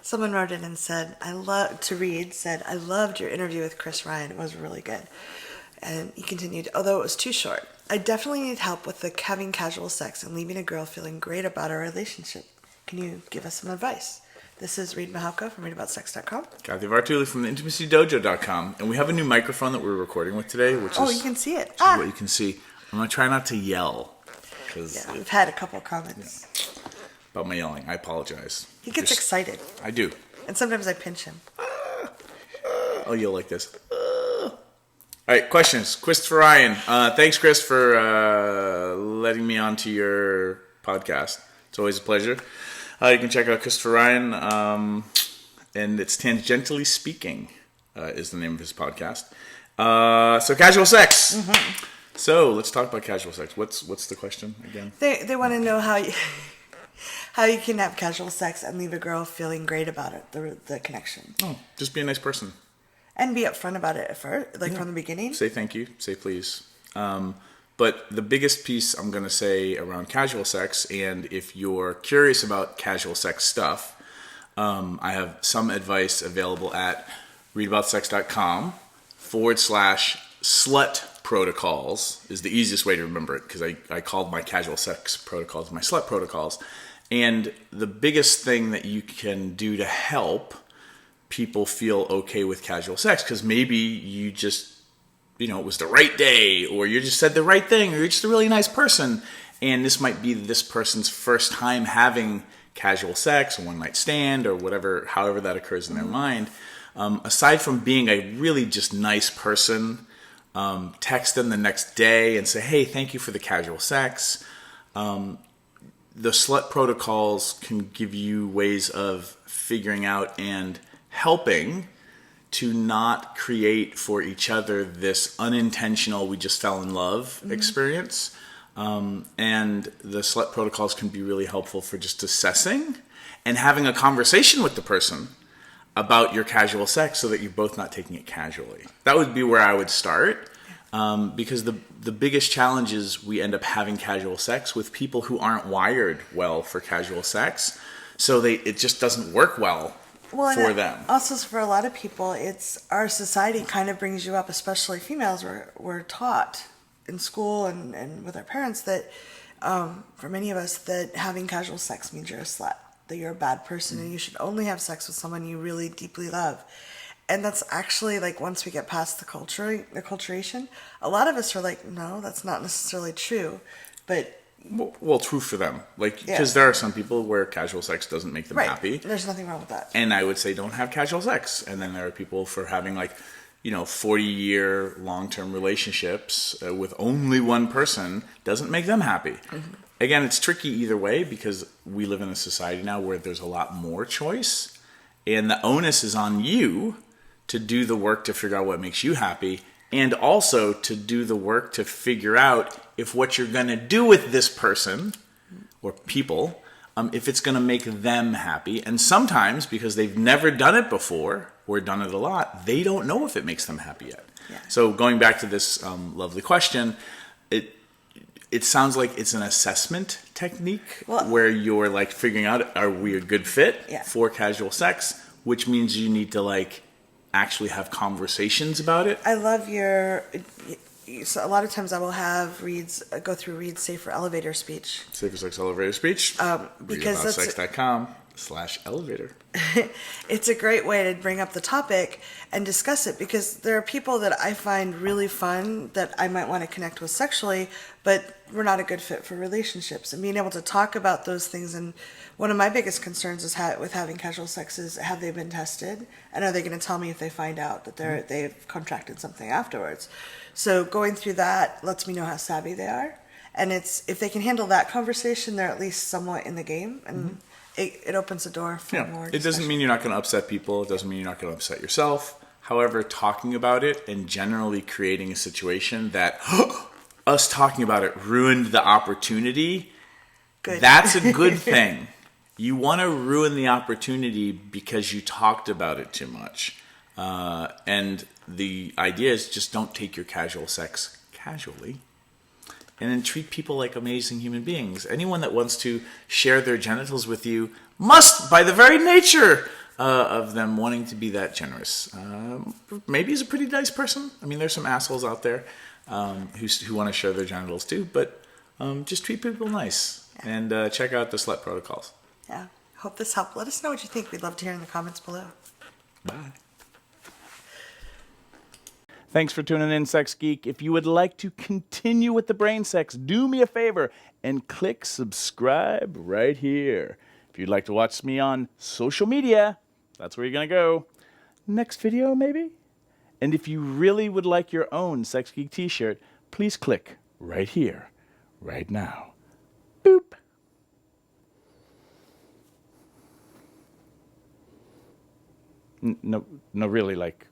Someone wrote in and said, I loved your interview with Chris Ryan. It was really good. And he continued, although it was too short, I definitely need help with having casual sex and leaving a girl feeling great about our relationship. Can you give us some advice? This is Reid from ReidAboutSex.com. Cathy from theintimacydojo.com. And we have a new microphone that we're recording with today, which is... you can see it. What you can see. I'm going to try not to yell. Yeah, we've had a couple comments. Yeah, about my yelling. I apologize. He gets excited. I do. And sometimes I pinch him. I'll yell like this. All right, questions. Christopher Ryan. Thanks, Chris, for letting me onto your podcast. It's always a pleasure. You can check out Christopher Ryan, and it's Tangentially Speaking is the name of his podcast. So casual sex. Mm-hmm. So let's talk about casual sex. What's the question again? They want to know how you can have casual sex and leave a girl feeling great about it, the connection. Oh, just be a nice person. And be upfront about it from the beginning. Say thank you. Say please. But the biggest piece I'm going to say around casual sex, and if you're curious about casual sex stuff, I have some advice available at reidaboutsexcom/slut protocols is the easiest way to remember it, because I called my casual sex protocols my slut protocols. And the biggest thing that you can do to help people feel okay with casual sex, because maybe you just, it was the right day, or you just said the right thing, or you're just a really nice person, and this might be this person's first time having casual sex, a one-night stand, or whatever, however that occurs in their mind. Aside from being a really just nice person, text them the next day and say, hey, thank you for the casual sex. The slut protocols can give you ways of figuring out and helping to not create for each other this unintentional, we just fell in love experience. And the slut protocols can be really helpful for just assessing and having a conversation with the person about your casual sex so that you're both not taking it casually. That would be where I would start. Because the biggest challenge is we end up having casual sex with people who aren't wired well for casual sex. So it just doesn't work well for them. Also, for a lot of people, it's our society kind of brings you up, especially females, we're taught in school and with our parents that, for many of us, that having casual sex means you're a slut, that you're a bad person, and you should only have sex with someone you really deeply love. And that's actually, once we get past the culturation, a lot of us are like, no, that's not necessarily true. But well, true for them. Because there are some people where casual sex doesn't make them happy. There's nothing wrong with that. And I would say don't have casual sex. And then there are people for having 40-year long-term relationships with only one person doesn't make them happy. Mm-hmm. Again, it's tricky either way because we live in a society now where there's a lot more choice. And the onus is on you to do the work to figure out what makes you happy, and also to do the work to figure out if what you're going to do with this person or people, if it's going to make them happy. And sometimes, because they've never done it before or done it a lot, they don't know if it makes them happy yet. Yeah. So going back to this lovely question, it sounds like it's an assessment technique where you're figuring out, are we a good fit for casual sex, which means you need to actually have conversations about it. I love so a lot of times I will have go through Reid's Safer Elevator speech. Safer Sex Elevator speech. Because that's readaboutsex.com/elevator. It's a great way to bring up the topic and discuss it, because there are people that I find really fun that I might want to connect with sexually, but we're not a good fit for relationships. And being able to talk about those things, and one of my biggest concerns is with having casual sex is, have they been tested? And are they going to tell me if they find out that they've contracted something afterwards? So going through that lets me know how savvy they are. And if they can handle that conversation, they're at least somewhat in the game. And it opens the door for more discussion. It doesn't mean you're not going to upset people. It doesn't mean you're not going to upset yourself. However, talking about it and generally creating a situation that us talking about it ruined the opportunity, that's a good thing. You want to ruin the opportunity because you talked about it too much. And the idea is just don't take your casual sex casually. And then treat people like amazing human beings. Anyone that wants to share their genitals with you must, by the very nature of them wanting to be that generous. Maybe he's a pretty nice person. I mean, there's some assholes out there who want to show their genitals too, but just treat people nice and check out the Slut protocols. Yeah. Hope this helped. Let us know what you think. We'd love to hear in the comments below. Bye. Thanks for tuning in, Sex Geek. If you would like to continue with the brain sex, do me a favor and click subscribe right here. If you'd like to watch me on social media, that's where you're going to go. Next video, maybe? And if you really would like your own Sex Geek t-shirt, please click right here, right now. Boop. No, really, like...